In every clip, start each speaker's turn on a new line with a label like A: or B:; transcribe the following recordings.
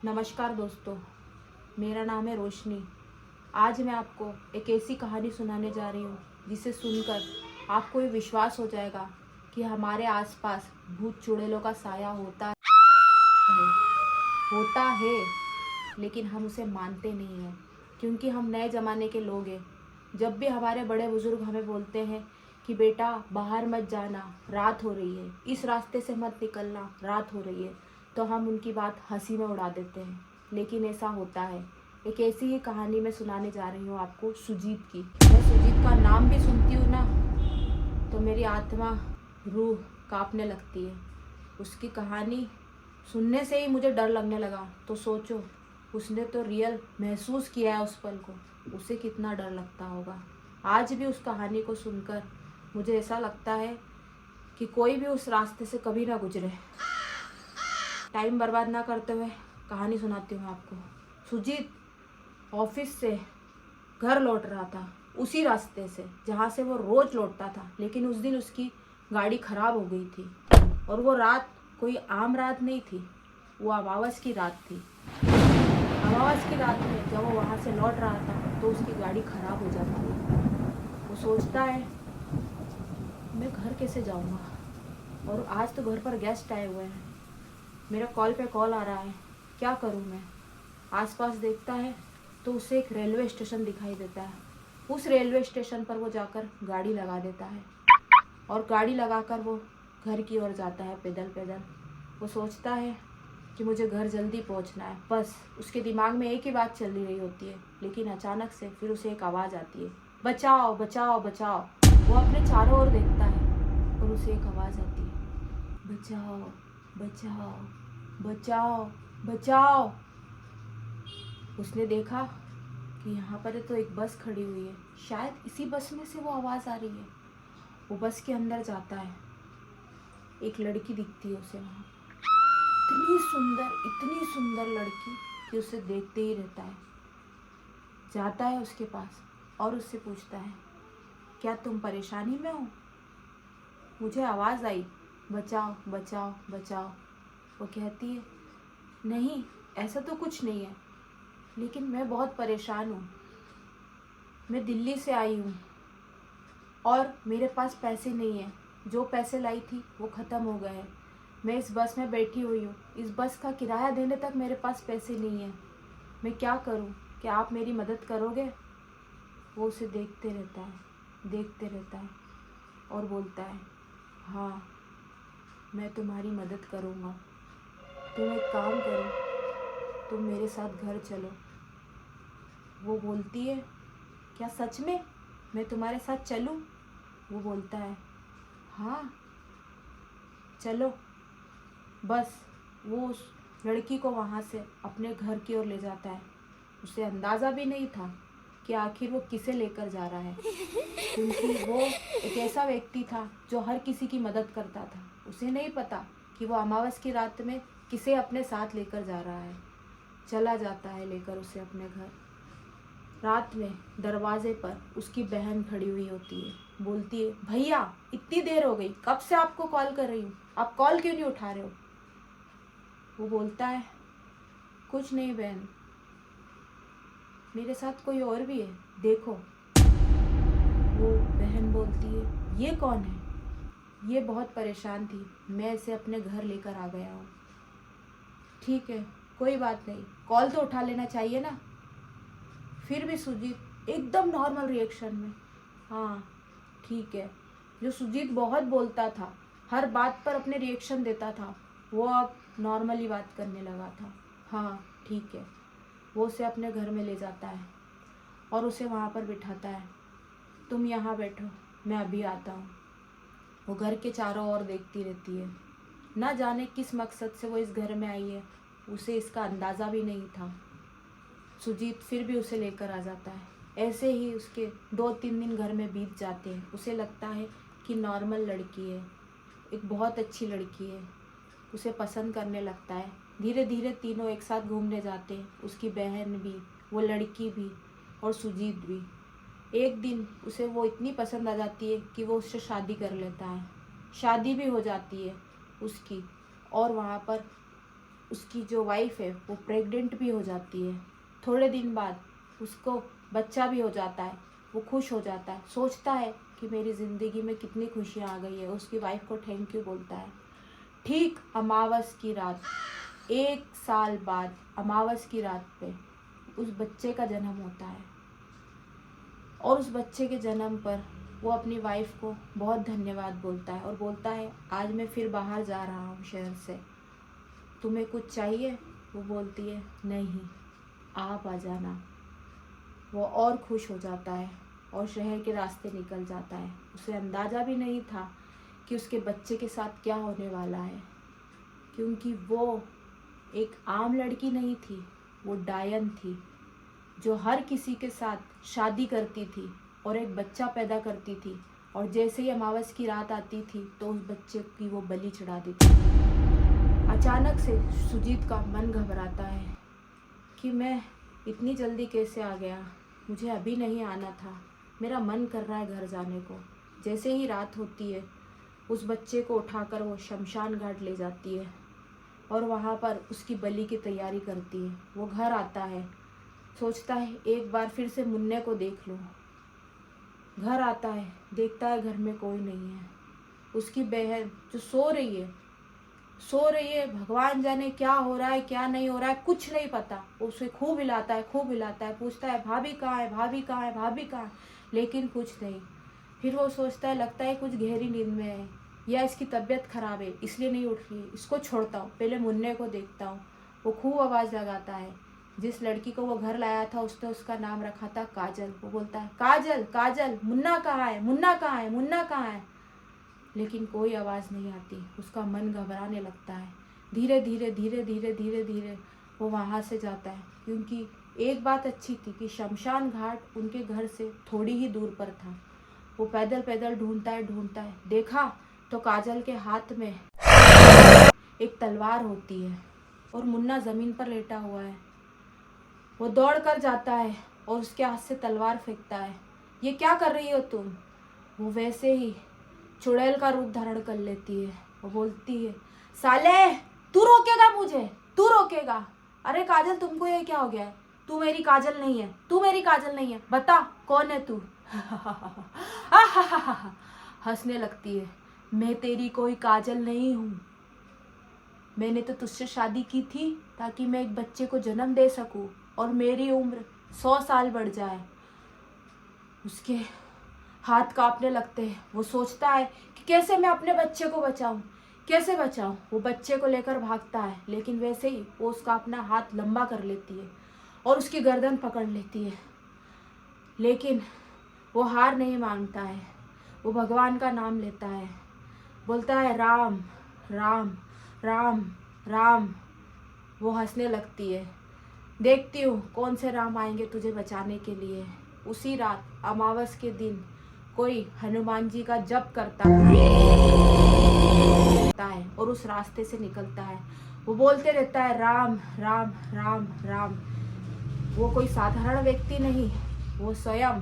A: नमस्कार दोस्तों, मेरा नाम है रोशनी। आज मैं आपको एक ऐसी कहानी सुनाने जा रही हूँ जिसे सुनकर आपको ये विश्वास हो जाएगा कि हमारे आसपास भूत चुड़ैलों का साया होता है, लेकिन हम उसे मानते नहीं हैं क्योंकि हम नए ज़माने के लोग हैं। जब भी हमारे बड़े बुजुर्ग हमें बोलते हैं कि बेटा बाहर मत जाना, रात हो रही है, इस रास्ते से मत निकलना, रात हो रही है, तो हम उनकी बात हंसी में उड़ा देते हैं, लेकिन ऐसा होता है। एक ऐसी ही कहानी मैं सुनाने जा रही हूँ आपको, सुजीत की। मैं सुजीत का नाम भी सुनती हूँ ना तो मेरी आत्मा, रूह कांपने लगती है। उसकी कहानी सुनने से ही मुझे डर लगने लगा, तो सोचो उसने तो रियल महसूस किया है उस पल को, उसे कितना डर लगता होगा। आज भी उस कहानी को सुनकर मुझे ऐसा लगता है कि कोई भी उस रास्ते से कभी ना गुजरे। टाइम बर्बाद ना करते हुए कहानी सुनाती हूँ आपको। सुजीत ऑफिस से घर लौट रहा था, उसी रास्ते से जहाँ से वो रोज लौटता था, लेकिन उस दिन उसकी गाड़ी खराब हो गई थी और वो रात कोई आम रात नहीं थी, वो अमावस की रात थी। अमावस की रात में जब वो वहाँ से लौट रहा था तो उसकी गाड़ी खराब हो जाती है। वो सोचता है मैं घर कैसे जाऊँगा, और आज तो घर पर गेस्ट आए हुए हैं, मेरा कॉल पे कॉल आ रहा है, क्या करूँ मैं। आसपास देखता है तो उसे एक रेलवे स्टेशन दिखाई देता है। उस रेलवे स्टेशन पर वो जाकर गाड़ी लगा देता है और गाड़ी लगाकर वो घर की ओर जाता है पैदल पैदल। वो सोचता है कि मुझे घर जल्दी पहुंचना है, बस उसके दिमाग में एक ही बात चल रही होती है। लेकिन अचानक से फिर उसे एक आवाज़ आती है, बचाओ बचाओ बचाओ। वो अपने चारों ओर देखता है और उसे एक आवाज़ आती है, बचाओ बचाओ बचाओ बचाओ। उसने देखा कि यहाँ पर तो एक बस खड़ी हुई है, शायद इसी बस में से वो आवाज़ आ रही है। वो बस के अंदर जाता है, एक लड़की दिखती है उसे वहाँ, इतनी सुंदर लड़की कि उसे देखते ही रहता है। जाता है उसके पास और उससे पूछता है, क्या तुम परेशानी में हो? मुझे आवाज़ आई, बचाओ बचाओ बचाओ। वो कहती है, नहीं ऐसा तो कुछ नहीं है, लेकिन मैं बहुत परेशान हूँ। मैं दिल्ली से आई हूँ और मेरे पास पैसे नहीं हैं, जो पैसे लाई थी वो ख़त्म हो गए हैं। मैं इस बस में बैठी हुई हूँ, इस बस का किराया देने तक मेरे पास पैसे नहीं हैं, मैं क्या करूँ? क्या आप मेरी मदद करोगे? वो उसे देखते रहता है और बोलता है, हाँ मैं तुम्हारी मदद करूँगा। तुम एक काम करो, तुम मेरे साथ घर चलो। वो बोलती है, क्या सच में मैं तुम्हारे साथ चलूँ? वो बोलता है, हाँ चलो। बस वो उस लड़की को वहाँ से अपने घर की ओर ले जाता है। उसे अंदाज़ा भी नहीं था कि आखिर वो किसे लेकर जा रहा है, क्योंकि वो एक ऐसा व्यक्ति था जो हर किसी की मदद करता था। उसे नहीं पता कि वो अमावस की रात में किसे अपने साथ लेकर जा रहा है। चला जाता है लेकर उसे अपने घर। रात में दरवाजे पर उसकी बहन खड़ी हुई होती है, बोलती है, भैया इतनी देर हो गई, कब से आपको कॉल कर रही हूँ, आप कॉल क्यों नहीं उठा रहे हो? वो बोलता है, कुछ नहीं बहन, मेरे साथ कोई और भी है, देखो। वो बहन बोलती है, ये कौन है? ये बहुत परेशान थी, मैं इसे अपने घर लेकर आ गया हूँ। ठीक है, कोई बात नहीं, कॉल तो उठा लेना चाहिए ना। फिर भी सुजीत एकदम नॉर्मल रिएक्शन में, हाँ ठीक है। जो सुजीत बहुत बोलता था, हर बात पर अपने रिएक्शन देता था, वो अब नॉर्मली बात करने लगा था। हाँ ठीक है। वो उसे अपने घर में ले जाता है और उसे वहाँ पर बिठाता है, तुम यहाँ बैठो, मैं अभी आता हूँ। वो घर के चारों ओर देखती रहती है। ना जाने किस मकसद से वो इस घर में आई है, उसे इसका अंदाज़ा भी नहीं था। सुजीत फिर भी उसे लेकर आ जाता है। ऐसे ही उसके 2-3 दिन घर में बीत जाते हैं। उसे लगता है कि नॉर्मल लड़की है, एक बहुत अच्छी लड़की है, उसे पसंद करने लगता है। धीरे धीरे तीनों एक साथ घूमने जाते हैं, उसकी बहन भी, वो लड़की भी और सुजीत भी। एक दिन उसे वो इतनी पसंद आ जाती है कि वो उससे शादी कर लेता है। शादी भी हो जाती है उसकी, और वहाँ पर उसकी जो वाइफ है वो प्रेग्नेंट भी हो जाती है। थोड़े दिन बाद उसको बच्चा भी हो जाता है। वो खुश हो जाता है, सोचता है कि मेरी ज़िंदगी में कितनी खुशियाँ आ गई है। उसकी वाइफ को थैंक यू बोलता है। ठीक अमावस की रात, 1 साल बाद अमावस की रात पे उस बच्चे का जन्म होता है। और उस बच्चे के जन्म पर वो अपनी वाइफ को बहुत धन्यवाद बोलता है और बोलता है आज मैं फिर बाहर जा रहा हूँ शहर से, तुम्हें कुछ चाहिए? वो बोलती है नहीं, आप आ जाना। वो और खुश हो जाता है और शहर के रास्ते निकल जाता है। उसे अंदाज़ा भी नहीं था कि उसके बच्चे के साथ क्या होने वाला है, क्योंकि वो एक आम लड़की नहीं थी, वो डायन थी जो हर किसी के साथ शादी करती थी और एक बच्चा पैदा करती थी। और जैसे ही अमावस की रात आती थी तो उस बच्चे की वो बलि चढ़ा देती थी। अचानक से सुजीत का मन घबराता है कि मैं इतनी जल्दी कैसे आ गया, मुझे अभी नहीं आना था, मेरा मन कर रहा है घर जाने को। जैसे ही रात होती है उस बच्चे को उठाकर वो शमशान घाट ले जाती है और वहाँ पर उसकी बलि की तैयारी करती है। वो घर आता है, सोचता है एक बार फिर से मुन्ने को देख लूँ। घर आता है, देखता है घर में कोई नहीं है। उसकी बहन जो सो रही है, भगवान जाने क्या हो रहा है क्या नहीं हो रहा है, कुछ नहीं पता। उसे खूब हिलाता है, पूछता है भाभी कहाँ है, भाभी कहाँ है, भाभी कहाँ है, लेकिन कुछ नहीं। फिर वो सोचता है लगता है कुछ गहरी नींद में है या इसकी तबीयत खराब है इसलिए नहीं उठ रही है, इसको छोड़ता हूँ, पहले मुन्ने को देखता हूँ। वो खूब आवाज़ लगाता है। जिस लड़की को वो घर लाया था उसने उसका नाम रखा था काजल। वो बोलता है काजल काजल, मुन्ना कहाँ है, मुन्ना कहाँ है, मुन्ना कहाँ है, लेकिन कोई आवाज़ नहीं आती। उसका मन घबराने लगता है। धीरे धीरे वो वहाँ से जाता है, क्योंकि एक बात अच्छी थी कि शमशान घाट उनके घर से थोड़ी ही दूर पर था। वो पैदल ढूंढता है, देखा तो काजल के हाथ में एक तलवार होती है और मुन्ना ज़मीन पर लेटा हुआ है। वो दौड़ कर जाता है और उसके हाथ से तलवार फेंकता है। ये क्या कर रही हो तुम? वो वैसे ही चुड़ैल का रूप धारण कर लेती है। वो बोलती है साले तू रोकेगा मुझे, तू रोकेगा? अरे काजल तुमको ये क्या हो गया है? तू मेरी काजल नहीं है, बता कौन है तू? हंसने लगती है। मैं तेरी कोई काजल नहीं हूँ, मैंने तो तुझसे शादी की थी ताकि मैं एक बच्चे को जन्म दे सकूं और मेरी उम्र 100 साल बढ़ जाए। उसके हाथ कांपने लगते हैं। वो सोचता है कि कैसे मैं अपने बच्चे को बचाऊं, कैसे बचाऊं। वो बच्चे को लेकर भागता है, लेकिन वैसे ही वो उसका अपना हाथ लंबा कर लेती है और उसकी गर्दन पकड़ लेती है। लेकिन वो हार नहीं मानता है। वो भगवान का नाम लेता है, बोलता है राम राम राम राम। वो हंसने लगती है। देखती हूँ कौन से राम आएंगे तुझे बचाने के लिए। उसी रात अमावस के दिन कोई हनुमान जी का जप करता है और उस रास्ते से निकलता है। वो बोलते रहता है राम राम राम राम। वो कोई साधारण व्यक्ति नहीं, वो स्वयं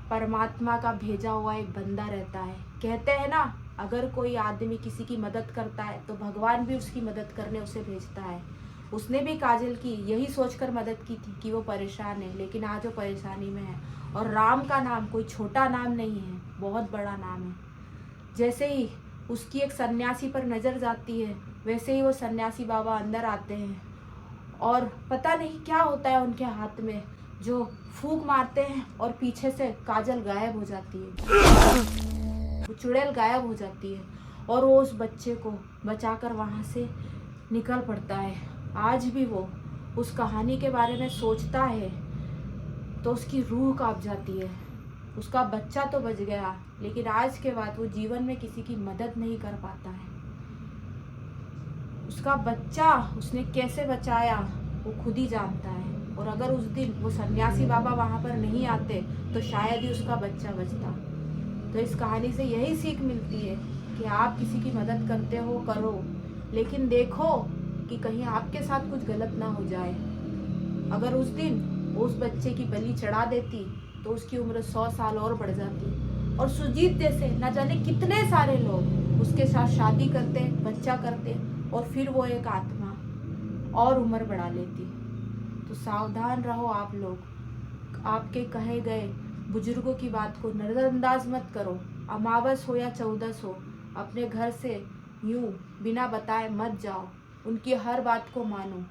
A: परमात्मा का भेजा हुआ एक बंदा रहता है। कहते हैं ना, अगर कोई आदमी किसी की मदद करता है तो भगवान भी उसकी मदद करने उसे भेजता है। उसने भी काजल की यही सोचकर मदद की थी कि वो परेशान है, लेकिन आज वो परेशानी में है। और राम का नाम कोई छोटा नाम नहीं है, बहुत बड़ा नाम है। जैसे ही उसकी एक सन्यासी पर नज़र जाती है, वैसे ही वो सन्यासी बाबा अंदर आते हैं और पता नहीं क्या होता है उनके हाथ में, जो फूंक मारते हैं और पीछे से काजल गायब हो जाती है। वो चुड़ैल गायब हो जाती है और वो उस बच्चे को बचाकर वहाँ से निकल पड़ता है। आज भी वो उस कहानी के बारे में सोचता है तो उसकी रूह कांप जाती है। उसका बच्चा तो बच गया, लेकिन आज के बाद वो जीवन में किसी की मदद नहीं कर पाता है। उसका बच्चा उसने कैसे बचाया वो खुद ही जानता है। और अगर उस दिन वो सन्यासी बाबा वहाँ पर नहीं आते तो शायद ही उसका बच्चा बचता। तो इस कहानी से यही सीख मिलती है कि आप किसी की मदद करते हो करो, लेकिन देखो कि कहीं आपके साथ कुछ गलत ना हो जाए। अगर उस दिन वो उस बच्चे की बलि चढ़ा देती तो उसकी उम्र 100 साल और बढ़ जाती और सुजीत जैसे न जाने कितने सारे लोग उसके साथ शादी करते, बच्चा करते और फिर वो एक आत्मा और उम्र बढ़ा लेती। तो सावधान रहो आप लोग, आपके कहे गए बुजुर्गों की बात को नज़रअंदाज मत करो। अमावस हो या चौदस हो, अपने घर से यूं बिना बताए मत जाओ, उनकी हर बात को मानो।